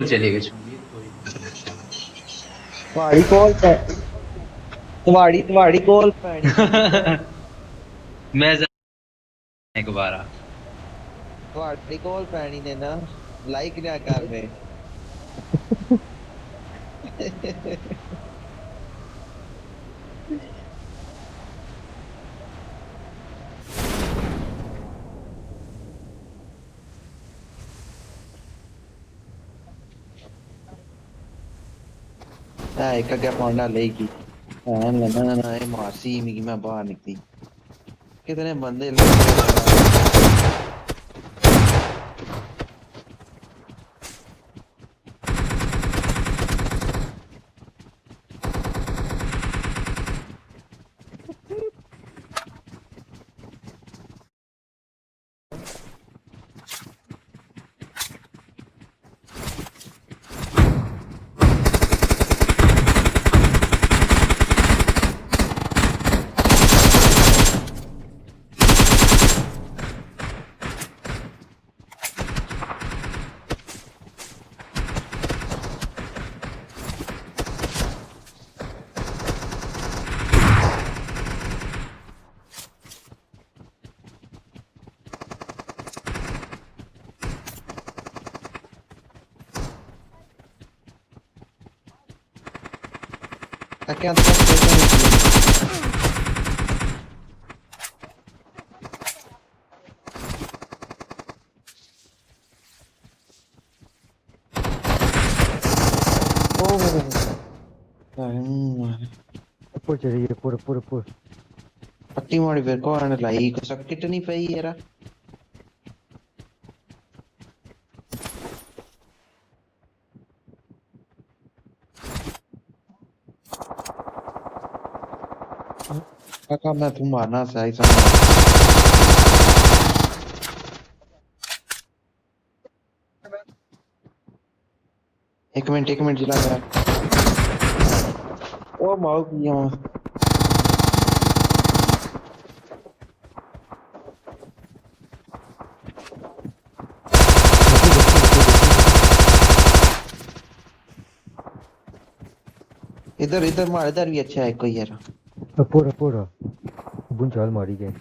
चली गई सुमीत कोई नहीं। ਤੁਹਾਡੀ ਕੋਲ ਤੁਹਾਡੀ ਕੋਲ ਪੈਣੀ ਸੀ मैं दोबारा ਤੁਹਾਡੀ ਕੋਲ ਪੈਣੀ ਨੇ ਨਾ ਲਾਈਕ ਨਾ ਕਰਨੇ ਇੱਕ ਅੱਗੇ ਪੌਂਡਾ ਲਏਗੀ ਲੈਣਾ ਨਾ ਇਹ ਮਾਸੀ ਨਹੀਂ ਕਿ ਮੈਂ ਬਾਹਰ ਨਿਕਲੀ ਕਿਤਨੇ ਬੰਦੇ I can't touch anything. ऊपर चलिए पूरा पट्टी मारी फिर को आने लाई को सकिट नहीं पई यार काका मैं तू मारना सही समझ एक मिनट जिला यार ओ माओ किया इधर मार इधर भी अच्छा है कोई यार पूरा बुंचाल मारी गए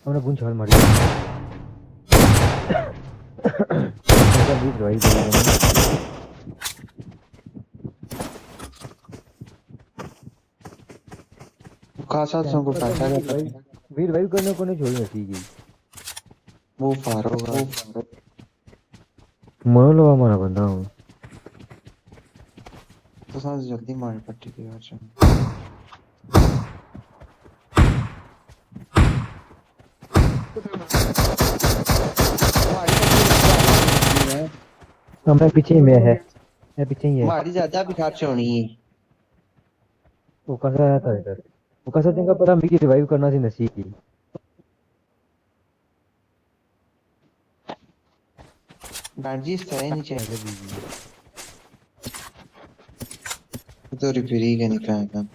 हमने बुंचाल मारी गए खासा को पैसा वीर भाई करने को नहीं छोड़ना चाहिए वो फार होगा मर लो हमारा बंदा हूँ तो सांस जल्दी मार पट्टी की बात मैं पीछे में है मैं पीछे ही है हमारी ज्यादा भी खर्च होनी है वो कैसा आया था इधर वो कैसा देगा पता मेरी रिवाइव करना सी नसीब की गांजी सही नहीं चाहिए तो रिपेयरी का निकालना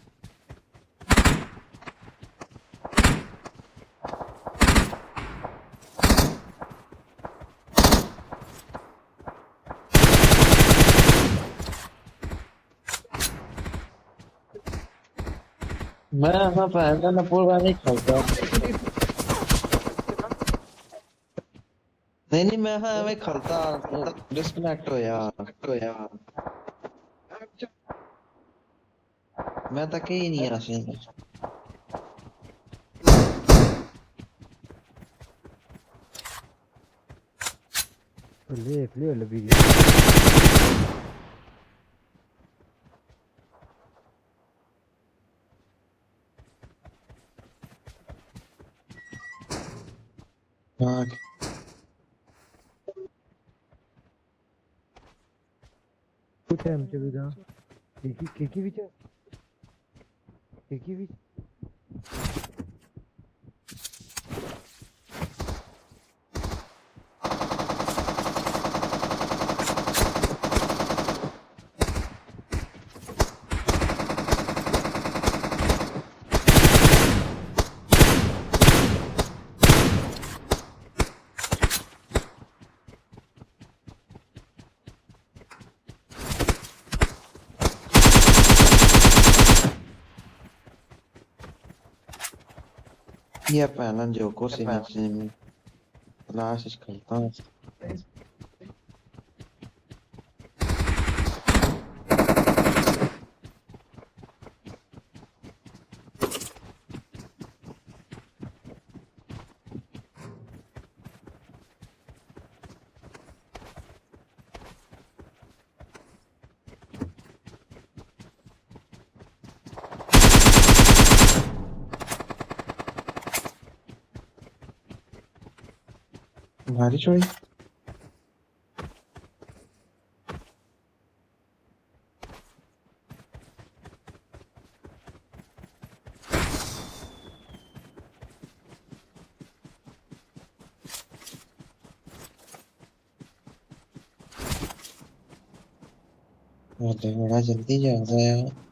मैं ऐसा पहनता ना पूरा नहीं खाता नहीं मैं हाँ मैं खलता डिस्कनेक्ट हो यार मैं तक ही नहीं आ सकता ले लबी हाँ कुछ है मुझे भी दा केकी भी केकी भी Ya pena Joko seni lash करता हूँ तुम्हारी चोरी अरे बड़ा जल्दी जा रहा है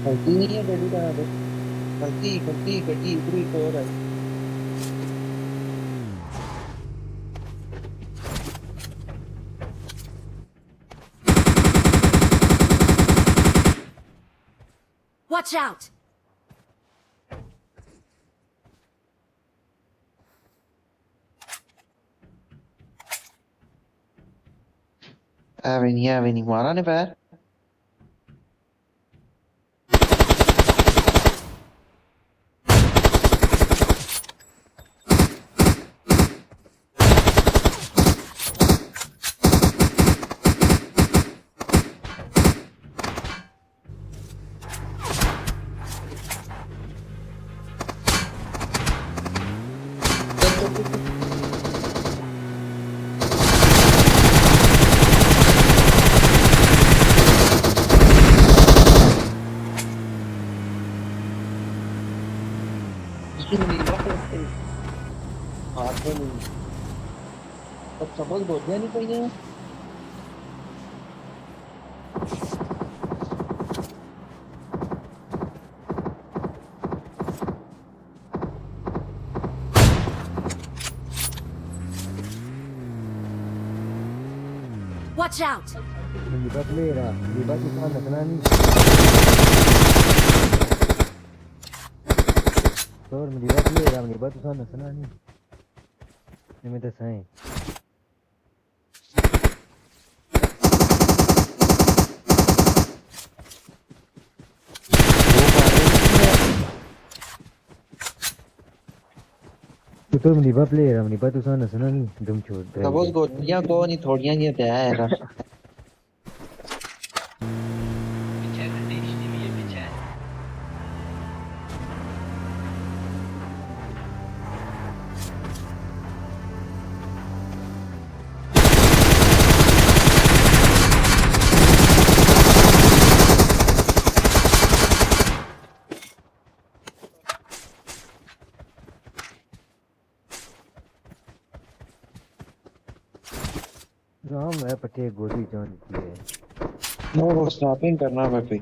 गलती नहीं है गड्डी का गलती गलती गड्डी पूरी को है Watch out! Aveni मारा ने पैर हाथ में नहीं अब समझ बोलिया नहीं कोई है Watch out! Melibat lera, melibat di sana senani. Tor melibat lera, melibat di sana senani. Ini minta saya. Itu melibat lera, melibat di sana senani. Dum chod. समझ गोलियां को नहीं थोड़ियां नहीं होता है पीछे गड्डी इसलिए भी ये पीछे है राम है पटे गोली जान की है. वो स्नैपिंग करना है कोई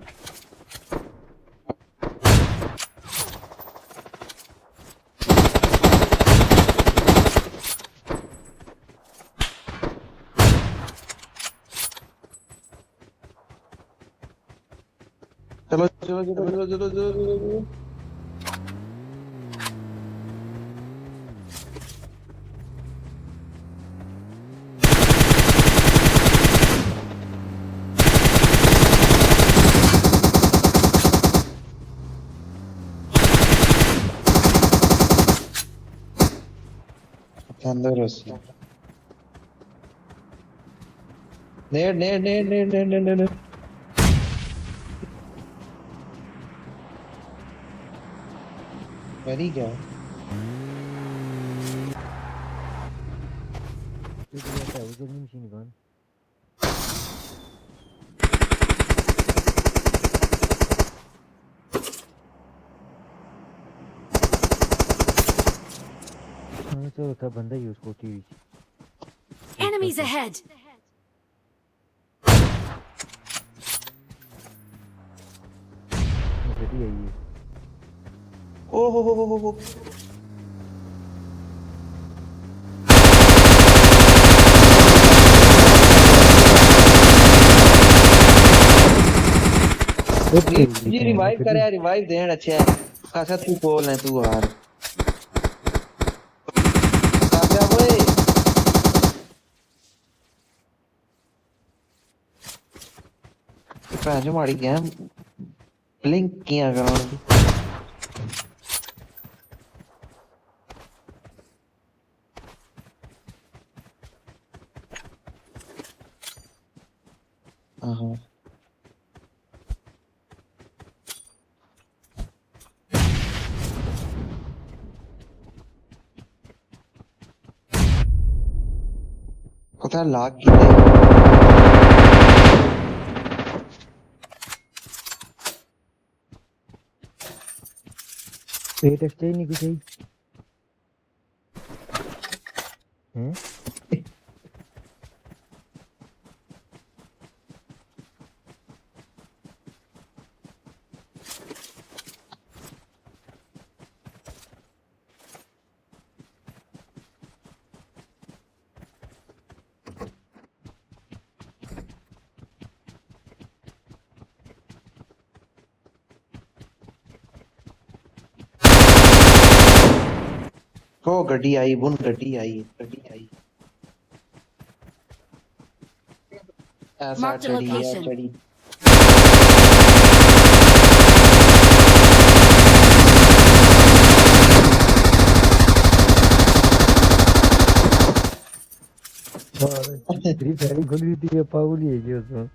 चलो चलो चलो चलो चलो चलो चलो अंदर रसी नेड नेड नेड नेड नेड नेड नेड मरी क्या Itu dia tahu, itu ni mesti ni kan. चलो था बंदा ही उसको टीवी Enemies ahead! गड्डी आई है ओ हो जी रिवाइव करे रिवाइव देन अच्छा है खासा तू बोल है तू यार काका ओए भैन जो माड़ी गेम ब्लिंक किया कराउंड हाँ पता लाग की पेट एक्सचेंज नहीं कुछ है हैं ओ गड्डी आई बुन गड्डी आई ऐसा Marked a चढ़ी है location. चढ़ी तेरी फैरी खुल रही थी पागल ही है क्या उसमें